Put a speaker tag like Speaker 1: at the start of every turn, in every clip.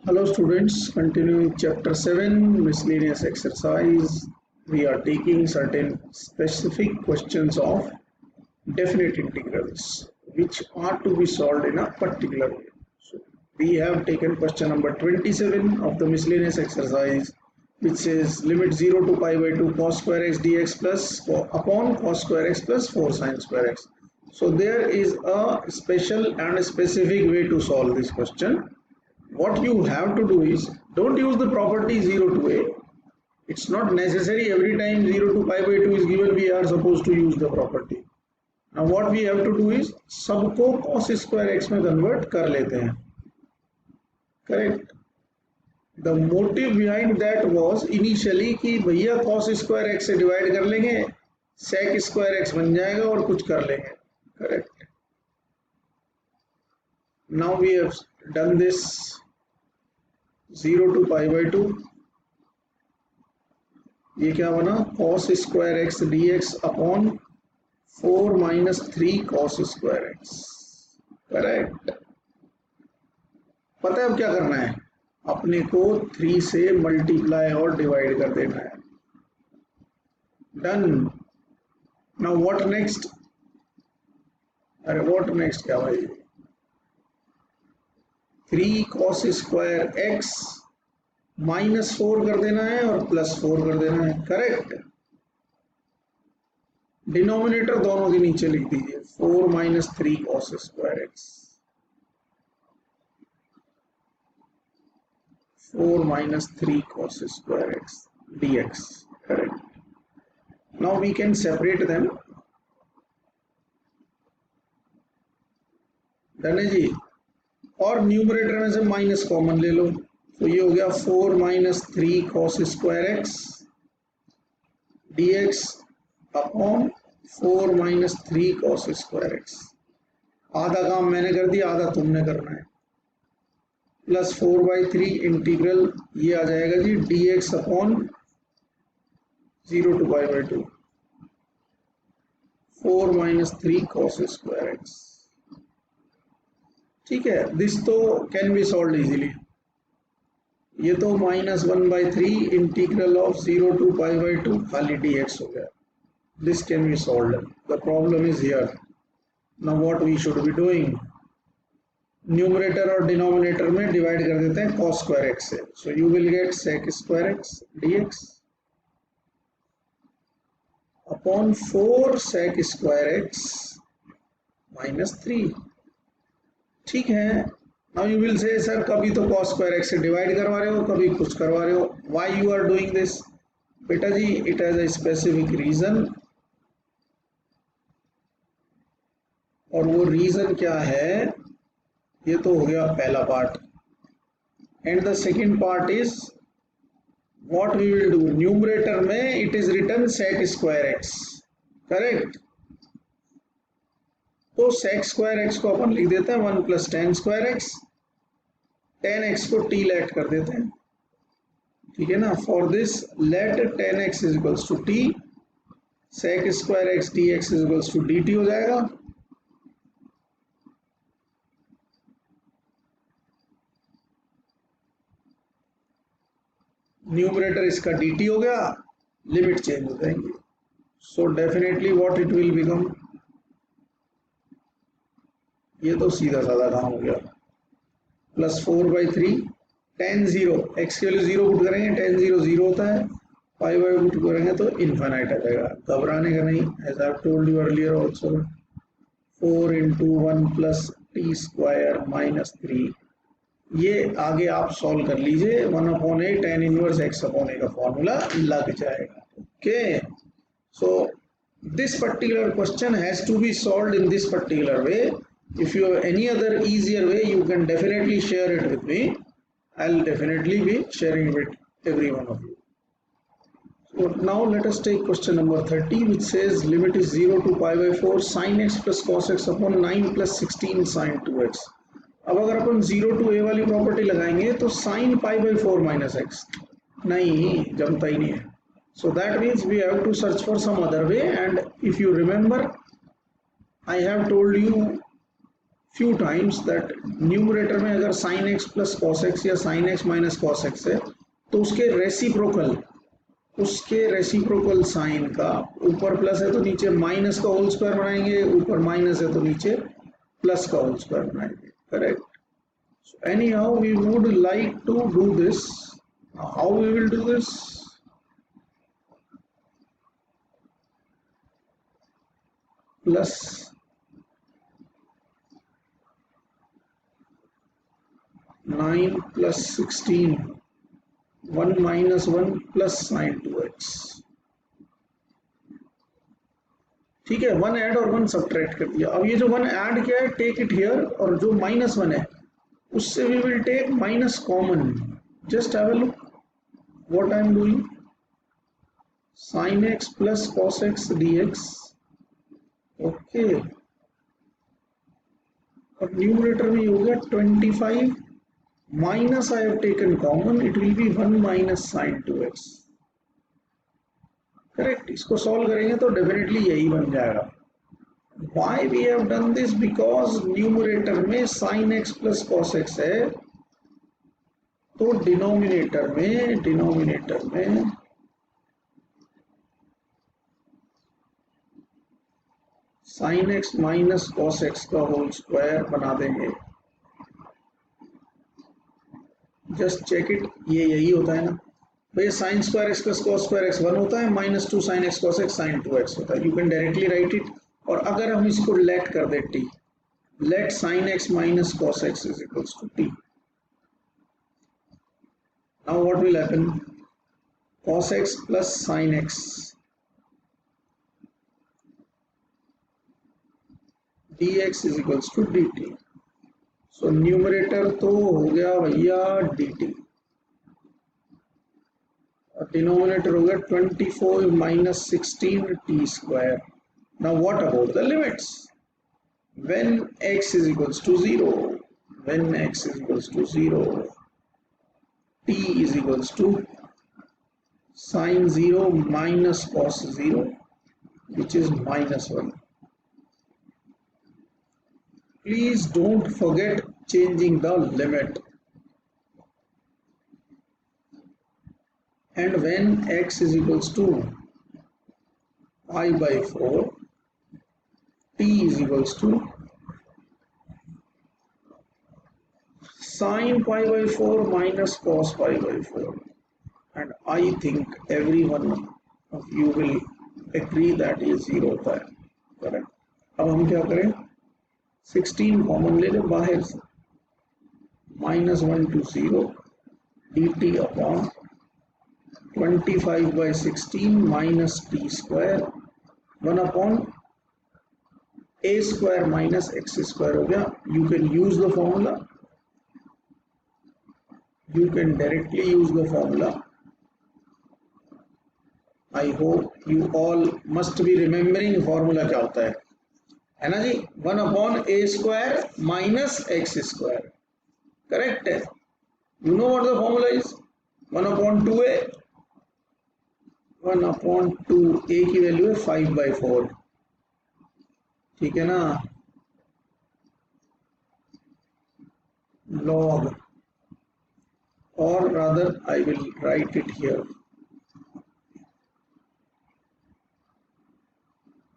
Speaker 1: Hello students, continuing chapter 7 miscellaneous exercise. We are taking certain specific questions of definite integrals which are to be solved in a particular way. So we have taken question number 27 of the miscellaneous exercise, which says limit 0 to pi by 2 cos square x dx plus upon cos square x plus 4 sin square x. So there is a special and a specific way to solve this question. What you have to do is, don't use the property 0 to a. It's not necessary every time 0 to pi by 2 is given we are supposed to use the property. Now what we have to do is, सबको cos square x में convert कर लेते हैं. Correct. The motive behind that was initially कि भैया cos square x से divide कर लेंगे, sec square x बन जाएगा और कुछ कर लेंगे. Correct. Now we have done this 0 to pi by 2. ये क्या बना, cos square x dx upon 4 minus 3 cos square x. Correct. पता है अब क्या करना है, अपने को 3 से मल्टीप्लाई और डिवाइड कर देना है. डन. Now what next. अरे व्हाट नेक्स्ट क्या भाई, 3 cos स्क्वायर x माइनस 4 कर देना है और प्लस 4 कर देना है. करेक्ट. डिनोमिनेटर दोनों के नीचे लिख दीजिए, 4 minus 3 cos square x, 4 minus 3 cos square x dx. Correct. Now we can separate them. Done है जी. और न्यूमरेटर में से माइनस कॉमन ले लो, तो ये हो गया 4 minus 3 cos square x dx upon 4 minus 3 cos square x. आधा काम मैंने कर दिया, आधा तुमने करना है. प्लस 4/3 इंटीग्रल ये आ जाएगा जी dx upon 0 to pi by 2, 4 minus 3 cos square x. ठीक है. दिस तो कैन बी सॉल्व इजीली. ये तो -1/3 integral of 0 to pi by 2 खाली dx हो गया. This can be solve. The problem is here. Now what we should be doing, numerator और denominator में डिवाइड कर देते हैं cos स्क्वायर एक्स से. So you will get sec square x dx upon 4 sec square x minus 3. ठीक है. Now you will say sir कभी तो cos स्क्वायर एक्स से डिवाइड करवा रहे हो, कभी कुछ करवा रहे हो. Why you are doing this? बेटा जी, it has a specific reason. और वो रीजन क्या है, ये तो हो गया पहला part. And the second part is what we will do. Numerator में it is written sec square x. Correct. तो sec स्क्वायर एक्स को अपन लिख देते हैं 1 plus tan square x. tan x को t लेट कर देते हैं. ठीक है ना. For this let tan x is equals to t, sec square x dx is equals to dt हो जाएगा. न्यूमरेटर इसका dt हो गया, लिमिट चेंज हो जाएंगे. So definitely what it will become, ये तो सीधा साधा काम हो गया. प्लस 4/3 tan 0 x के वैल्यू 0 पुट करेंगे, tan 0 0 होता है, पाई बाई पुट करेंगे तो इनफाइनाइट आ जाएगा. घबराने का नहीं. As I have told you earlier also, 4 into 1 plus t square minus 3. ये आगे आप सॉल्व कर लीजिए. 1/a tan inverse x upon a का फॉर्मूला लग जाएगा. Okay. So this particular question has to be solved in this particular way. If you have any other easier way, you can definitely share it with me. I'll definitely be sharing it with every one of you. So now let us take question number 30, which says limit is 0 to pi by 4 sin x plus cos x upon 9 plus 16 sin 2x. अब अगर अपन 0 to a वाली property लगाएंगे तो sin pi by 4 minus x नहीं जमता ही नहीं है. So that means we have to search for some other way. And if you remember, I have told you few times that numerator में अगर sin x plus cos x या sin x minus cos x है तो उसके reciprocal sign का ऊपर plus है तो नीचे माइनस का होल स्क्वायर बनाएंगे, ऊपर माइनस है तो नीचे प्लस का होल स्क्वायर बनाएंगे. Correct. So anyhow we would like to do this. How we will do this? Plus 9 plus 16 1 minus 1 plus sin 2x. ठीक है, 1 ऐड और 1 सब्ट्रैक्ट कर दिया. अब ये जो 1 ऐड किया है टेक इट हियर, और जो माइनस 1 है उससे we will take minus common. Just have a look what I am doing. Sin x plus cos x dx. Okay. अब न्यूमरेटर में हो गया 25 minus I have taken common, it will be 1 minus sin 2x. Correct. इसको solve करेंगे तो definitely यही बन जाएगा. Why we have done this? Because numerator में sin x plus cos x है तो डिनोमिनेटर में sin x minus cos x का होल स्क्वायर बना देंगे. Just check it. ये यही होता है ना भाई. Sine square x plus cos square x 1 होता है, minus 2 sine x cos x sine 2x होता है. You can directly write it. और अगर हम इसको लेट कर दे t, let sine x minus cos x is equals to t. Now what will happen? Cos x plus sine x dx is equals to dt. So numerator तो हो गया भैया dt और डिनोमिनेटर हो गया 24 minus 16 T square. Now what about the limits? When x is equals to 0, t is equals to sin 0 minus cos 0, which is minus 1. Please don't forget changing the limit. And when x is equals to pi by 4, t is equals to sin pi by 4 minus cos pi by 4. And I think every one of you will agree that ये 0 होता है. Correct. अब हम क्या करें? 16 common ले लें बाहर से. Minus 1 to 0 dt upon 25 by 16 minus t square 1 upon a square minus x square हो गया. You can use the formula. You can directly use the formula. I hope you all must be remembering formula क्या होता है ना जी? 1 upon a square minus x square. Correct है. You know what the formula is? 1 upon 2a. 1 upon 2a की value है 5 by 4. ठीक है ना? log, or rather I will write it here,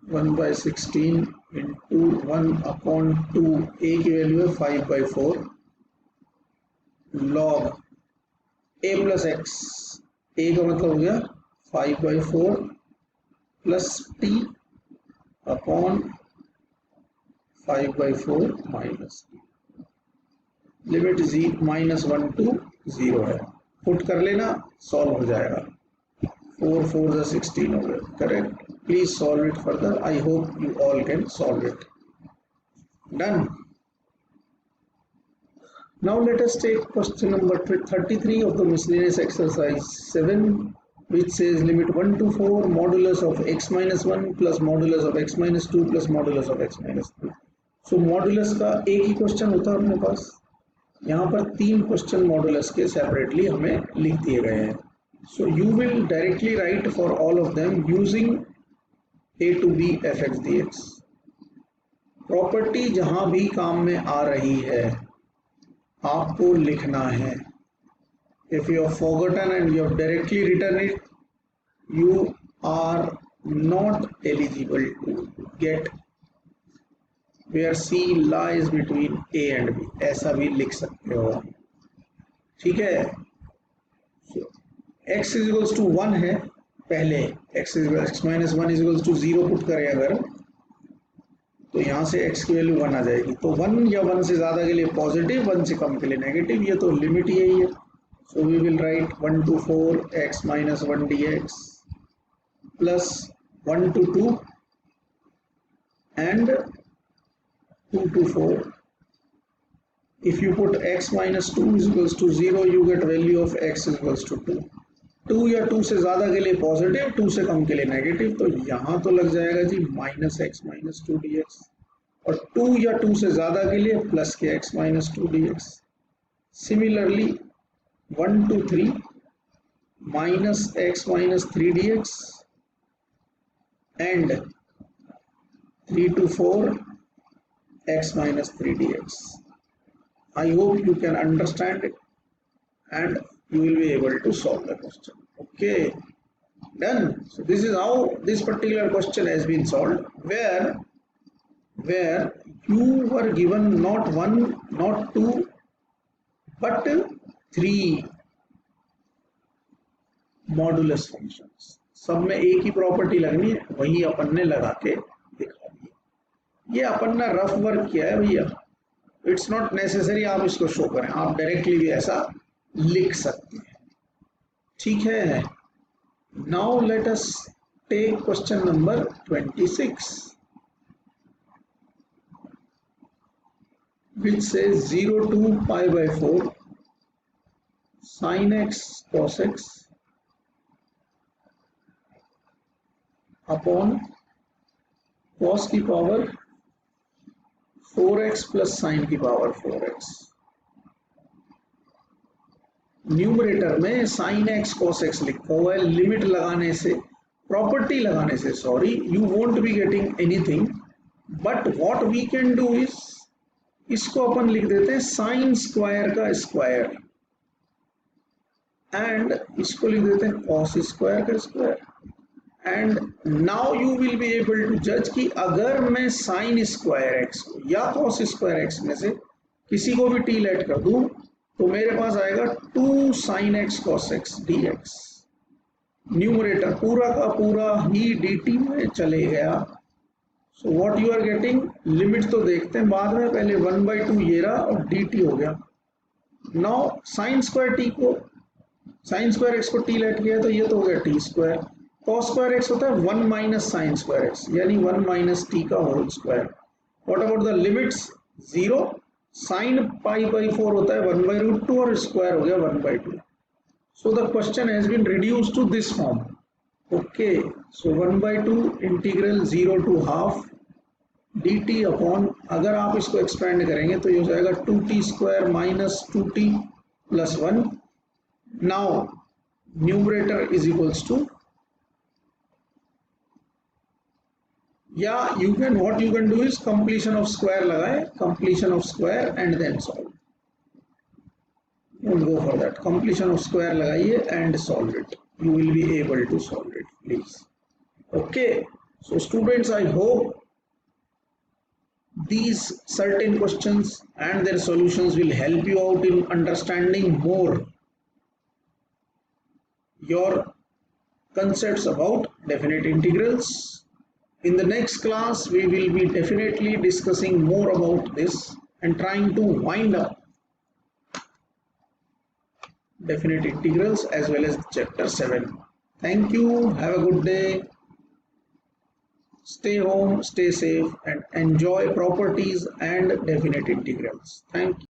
Speaker 1: 1 by 16 into 1 upon 2 a की value है 5 by 4 log a plus x. a का मतलब हो गया 5 by 4 plus t upon 5 by 4 minus t. Limit minus 1 to 0 है. पुट कर लेना, सॉल्व हो जाएगा. 4 4 16 हो गया. Correct. Please solve it further. I hope you all can solve it. Done. Now let us take question number 33 of the miscellaneous exercise 7, which says limit 1 to 4 modulus of x minus 1 plus modulus of x minus 2 plus modulus of x minus 3. So modulus का एक ही question होता है अपने पास. यहाँ पर 3 question modulus के separately हमें लिख दिए गए हैं. सो you will directly right for all of them using a to b fx dx. Property जहां भी काम में आ रही है आपको लिखना है. If you have forgotten and you have directly written it, you are not eligible to get where C lies between A and B. ऐसा भी लिख सकते हो. ठीक है. x is equals to 1 है. पहले x minus 1 is equals to 0 put करें अगर, तो यहाँ से x की वैल्यू 1 आ जाएगी. तो 1 या 1 से ज़्यादा के लिए पॉजिटिव, 1 से कम के लिए नेगेटिव. ये तो लिमिट यही है. So we will write 1 to 4 x minus 1 dx plus 1 to 2 and 2 to 4. If you put x minus 2 is equals to 0, you get value of x is equals to 2. 2 या 2 से ज़्यादा के लिए पॉजिटिव, 2 से कम के लिए नेगेटिव. तो यहाँ तो लग जाएगा जी माइनस एक्स माइनस 2 dx, और 2 या 2 से ज़्यादा के लिए प्लस के x minus 2 dx. Similarly 1 to 3 minus x minus 3 dx and 3 to 4 x minus 3 dx. I hope you can understand it and you will be able to solve the question. Okay, done. So this is how this particular question has been solved, where you were given not 1, not 2, but 3 modulus functions. सब में एक ही property लगनी है, वही अपन ने लगा के दिखा दी. ये अपन ने रफ वर्क किया है भैया. इट्स नॉट नेसेसरी आप इसको शो करें, आप डायरेक्टली भी ऐसा लिख सकते हैं. ठीक है. Now let us take question number 26, which says 0 to pi by 4 sin x cos x upon cos की पावर 4x प्लस साइन की पावर 4x. न्यूमरेटर में sin x cos x लिखा हुआ है. लिमिट लगाने से, प्रॉपर्टी लगाने से, sorry, you won't be getting anything, but what we can do is, इसको अपन लिख देते हैं साइन स्क्वायर का स्क्वायर, एंड इसको लिख देते हैं कॉस स्क्वायर का square. And now you will be able to जज कि अगर मैं साइन स्क्वायर एक्स को या कॉस स्क्वायर एक्स में से किसी को भी टी लेट कर दूं तो मेरे पास आएगा 2 sine x cos x d x. Numerator पूरा का पूरा ही डी टी में चले गया. So what you are getting, limit तो देखते हैं बाद में, पहले 1/2 ये रहा और डी टी हो गया. नाउ साइन स्क्वायर टी को, साइन स्क्वायर एक्स को टी लेट किया तो ये तो हो गया t square. Cos square x होता है 1 माइनस साइन स्क्वायर एक्स, यानी 1 माइनस टी का whole square. What about the limits, 0. Sine pi by 4 होता है 1/√2 और स्क्वायर हो गया 1/2. So the question has been reduced to this form. Okay, so 1/2 integral 0 to half dt upon, अगर आप इसको एक्सपेंड करेंगे तो ये हो जाएगा 2t square minus 2t plus 1. Now numerator is equals two, या you can, what you can do is completion of square लगाए, completion of square and then solve. Don't go for that. Completion of square लगाइए and solve it. You will be able to solve it, please. Okay, so students, I hope these certain questions and their solutions will help you out in understanding more your concepts about definite integrals. In the next class we will be definitely discussing more about this and trying to wind up definite integrals as well as chapter 7. Thank you. Have a good day. Stay home, stay safe, and enjoy properties and definite integrals. Thank you.